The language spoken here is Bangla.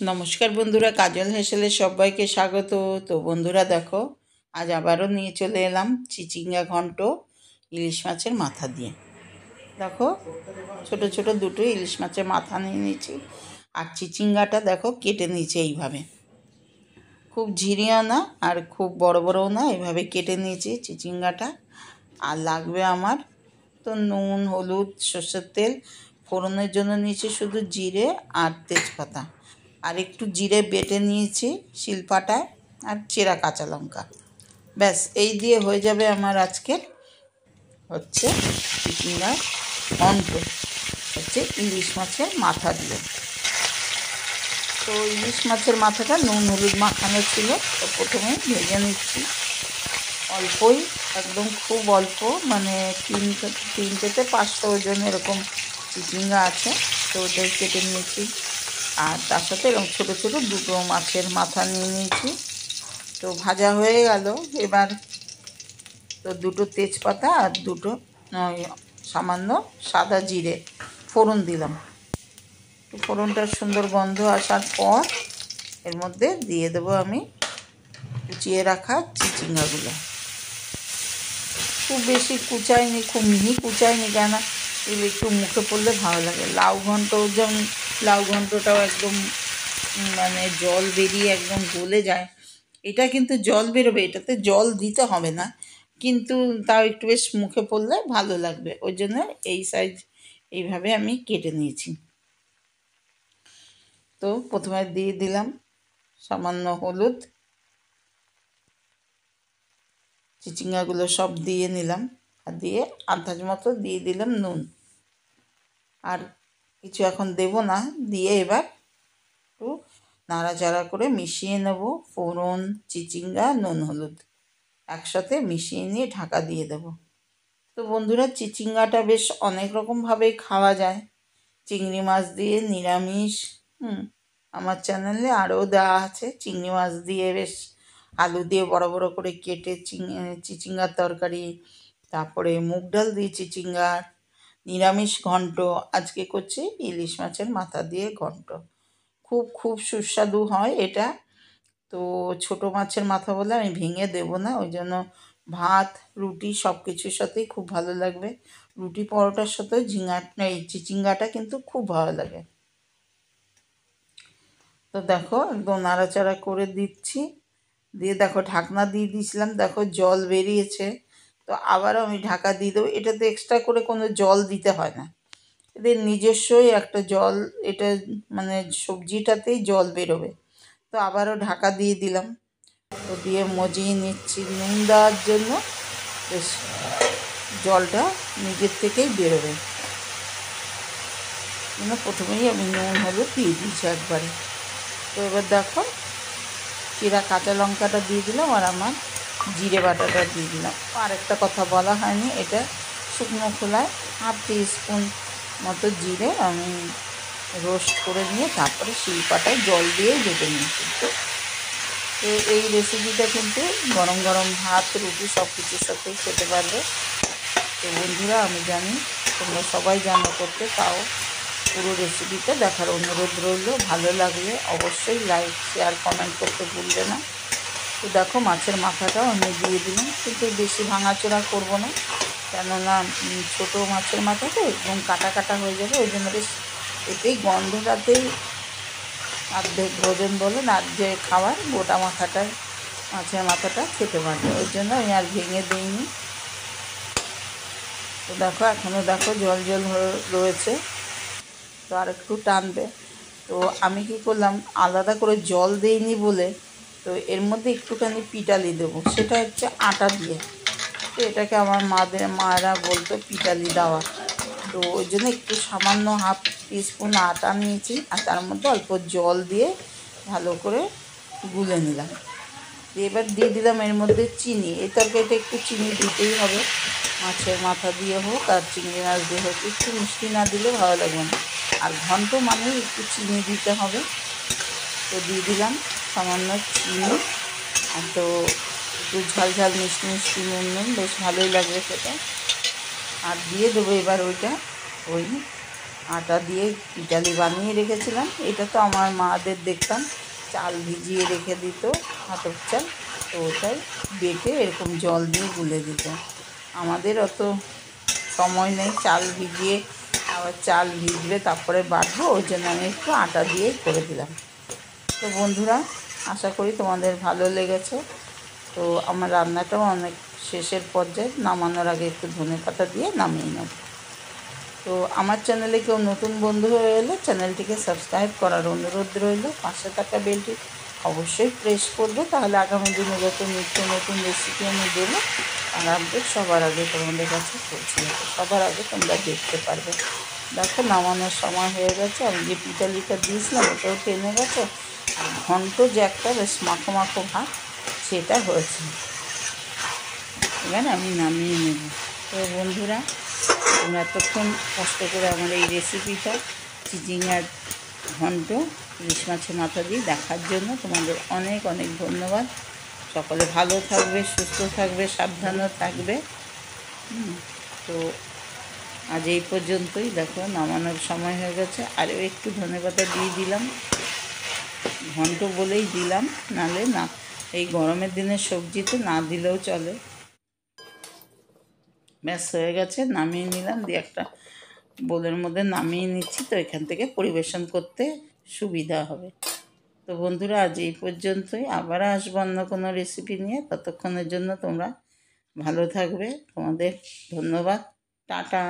নমস্কার বন্ধুরা, কাজল হেসেলে সবাইকে স্বাগত। তো বন্ধুরা দেখো, আজ আবারও নিয়ে চলে এলাম চিচিঙ্গা ঘন্ট ইলিশ মাছের মাথা দিয়ে। দেখো, ছোট ছোট দুটো ইলিশ মাছের মাথা নিয়ে নিয়েছি, আর চিচিঙ্গাটা দেখো কেটে নিয়েছি এইভাবে, খুব ঝিরিও না আর খুব বড় বড়ও না, এইভাবে কেটে নিয়েছি চিচিঙ্গাটা। আর লাগবে আমার তো নুন, হলুদ, সর্ষের তেল, ফোড়নের জন্য নিয়েছি শুধু জিরে আর তেজপাতা, আর একটু জিরে বেটে নিয়েছি শিলপাটায়, আর চেরা কাঁচা লঙ্কা। ব্যাস, এই দিয়ে হয়ে যাবে আমার আজকের হচ্ছে চিচিঙ্গার ঘন্ট, হচ্ছে ইলিশ মাছের মাথা দিয়ে। তো ইলিশ মাছের মাথাটা নুন হলুদ মাখানো ছিল, তো প্রথমে ভেজে নিচ্ছি অল্পই, একদম খুব অল্প, মানে তিন থেকে পাঁচটা ওজন এরকম চিচিঙ্গা আছে, তো ওদের কেটে নিয়েছি। আর তার সাথে এরকম ছোটো ছোটো দুটো মাছের মাথা নিয়ে নিয়েছি। তো ভাজা হয়ে গেল, এবার তো দুটো তেজপাতা আর দুটো সামান্য সাদা জিরে ফোড়ন দিলাম। তো ফোড়নটার সুন্দর গন্ধ আসার পর এর মধ্যে দিয়ে দেবো আমি কুচিয়ে রাখা চিচিঙ্গাগুলো। খুব বেশি কুচাইনি, খুব মিহি কুচাইনি, কেন এগুলো একটু মুখে পড়লে ভালো লাগে। লাউ ঘন্টও যেমন, লাউ ঘন্টটাও একদম মানে জল বেরিয়ে একদম গলে যায়, এটা কিন্তু জল বেরোবে, এটাতে জল দিতে হবে না, কিন্তু তাও একটু বেশ মুখে পড়লে ভালো লাগবে, ওই জন্য এই সাইজ এইভাবে আমি কেটে নিয়েছি। তো প্রথমে দিয়ে দিলাম সামান্য হলুদ, চিচিঙ্গাগুলো সব দিয়ে নিলাম, আর দিয়ে আন্দাজ মতো দিয়ে দিলাম নুন, আর কিছু এখন দেব না। দিয়ে এবার একটু নাড়াচাড়া করে মিশিয়ে নেব ফোড়ন, চিচিঙ্গা, নুন হলুদ একসাথে মিশিয়ে নিয়ে ঢাকা দিয়ে দেব। তো বন্ধুরা, চিচিঙ্গাটা বেশ অনেক রকমভাবেই খাওয়া যায়, চিংড়ি মাছ দিয়ে নিরামিষ, আমার চ্যানেলে আরও দেওয়া আছে চিংড়ি মাছ দিয়ে, বেশ আলু দিয়ে বড় বড় করে কেটে চিচিঙ্গার তরকারি, তারপরে মুগ ডাল দিয়ে চিচিঙ্গার নিরামিষ ঘন্ট, আজকে করছি ইলিশ মাছের মাথা দিয়ে ঘন্ট। খুব খুব সুস্বাদু হয় এটা। তো ছোট মাছের মাথা বলে আমি ভেঙে দেব না, ওই জন্য ভাত, রুটি সব কিছুর সাথেই খুব ভালো লাগবে। রুটি পরোটার সাথেও এই চিচিঙ্গাটা কিন্তু খুব ভালো লাগে। তো দেখো, একদম নাড়াচাড়া করে দিচ্ছি, দিয়ে দেখো ঢাকনা দিয়ে দিয়েছিলাম, দেখো জল বেরিয়েছে। তো আবারও আমি ঢাকা দিয়ে দেবো, এটাতে এক্সট্রা করে কোনো জল দিতে হয় না, এদের নিজস্বই একটা জল, এটা মানে সবজিটাতেই জল বেরোবে। তো আবারও ঢাকা দিয়ে দিলাম, তো দিয়ে মজিয়ে নিচ্ছি, নুন দেওয়ার জন্য বেশ জলটা নিজের থেকেই বেরোবে, মানে প্রথমেই আমি নুন হলুদ দিয়ে দিয়েছি একবারে। তো এবার দেখো চিরা কাঁচা লঙ্কাটা দিয়ে দিলাম, আর আমার জিরে বাটাটা দিয়ে দিলাম। আর একটা কথা বলা হয়নি, এটা শুকনো খোলায় হাফ টিস্পুন মতো জিরে আমি রোস্ট করে নিয়ে তারপরে শিলপাটায় জল দিয়ে বেটে নিয়েছি। তো এই রেসিপিটা কিন্তু গরম গরম ভাত, রুটি সব কিছুর সাথেই খেতে পারবে। তো বন্ধুরা, আমি জানি তোমরা সবাই জানো করতে, তাও পুরো রেসিপিটা দেখার অনুরোধ রইল। ভালো লাগলে অবশ্যই লাইক, শেয়ার, কমেন্ট করতে ভুলবে না। তো দেখো মাছের মাথাটাও আমি দিয়ে দিলাম, কিন্তু বেশি ভাঙাচোড়া করব না, কেননা ছোটো মাছের মাথা তো একদম কাটা কাটা হয়ে যাবে, ওই জন্য বেশ এতেই গন্ধটাতেই অর্ধেক ভোজন বলেন, আর যে খাবার গোটা মাথাটাই মাছের মাথাটা খেতে পারবে, ওই জন্য আমি আর ভেঙে দিইনি। তো দেখো এখনও দেখো জল জল রয়েছে, তো আর একটু টানবে। তো আমি কি করলাম, আলাদা করে জল দিইনি বলে, তো এর মধ্যে একটুখানি পিটালি দেবো, সেটা হচ্ছে আটা দিয়ে। তো এটাকে আমার মায়েরা বলতো পিটালি দেওয়া, তো ওই জন্য একটু সামান্য হাফ টিস্পুন আটা নিয়েছি, আর তার মধ্যে অল্প জল দিয়ে ভালো করে গুলে নিলাম। এবার দিয়ে দিলাম এর মধ্যে চিনি, এই তরকারিটা একটু চিনি দিতেই হবে, মাছের মাথা দিয়ে হোক আর চিংড়ি মাছ দিয়ে হোক, একটু মিষ্টি না দিলে ভালো লাগবে না, আর ঘন্ট মানে একটু চিনি দিতে হবে। তো দিয়ে দিলাম সামান্য চিনি, আর তো একটু ঝাল ঝাল মিষ্টি মিষ্টি নুন বেশ ভালোই লাগবে খেতে। আর দিয়ে দেবো এবার ওই আটা দিয়ে পিঠালি বানিয়ে রেখেছিলাম। এটা তো আমার মাদের দেখতাম চাল ভিজিয়ে রেখে দিত, আতপ চাল, তো ওটাই বেটে এরকম জল দিয়ে গুলে দিত। আমাদের অত সময় নেই চাল ভিজিয়ে আবার চাল ভিজবে তারপরে বাটবো, ওই জন্য আমি একটু আটা দিয়েই করে দিলাম। তো বন্ধুরা, আশা করি তোমাদের ভালো লেগেছে। তো আমার রান্নাটাও অনেক শেষের পর্যায়ে, নামানোর আগে একটু ধনেপাতা দিয়ে নামিয়ে নেব। তো আমার চ্যানেলে কেউ নতুন বন্ধু হয়ে এলে চ্যানেলটিকে সাবস্ক্রাইব করার অনুরোধ রইল। পাশে থাকা বেলটি অবশ্যই প্রেস করবে, তাহলে আগামী দিনে যত নিত্য নতুন রেসিপি আমি দেবো তার আপডেট সবার আগে তোমাদের কাছে পৌঁছে যাবে, সবার আগে তোমরা দেখতে পারবে। দেখো নামানোর সময় হয়ে গেছে, আমি যে পিঠালিটা দিয়েছিলাম ওটাও টেনে গেছে, আর ঘন্ট যে একটা বেশ মাখো মাখো ভাত সেটা হয়েছে। এবার আমি নামিয়ে নেব। তো বন্ধুরা, তোমরা এতক্ষণ কষ্ট করে আমার এই রেসিপিটা চিচিঙ্গার ঘন্ট ইলিশ মাছের মাথা দিয়ে দেখার জন্য তোমাদের অনেক অনেক ধন্যবাদ। সকলে ভালো থাকবে, সুস্থ থাকবে, সাবধানও থাকবে। তো আজ এই পর্যন্তই। দেখো নামানোর সময় হয়ে গেছে, আরও একটু ধনেপাতা দিয়ে দিলাম, ঘন্ট বলেই দিলাম, নালে না এই গরমের দিনের সবজিতে না দিলেও চলে। ব্যাস হয়ে গেছে, নামিয়ে নিলাম, দিয়ে একটা বোলের মধ্যে নামিয়ে নিচ্ছি, তো এখান থেকে পরিবেশন করতে সুবিধা হবে। তো বন্ধুরা, আজ এই পর্যন্তই, আবার আসবো অন্য কোনো রেসিপি নিয়ে। ততক্ষণের জন্য তোমরা ভালো থাকবে, তোমাদের ধন্যবাদ, টাটা।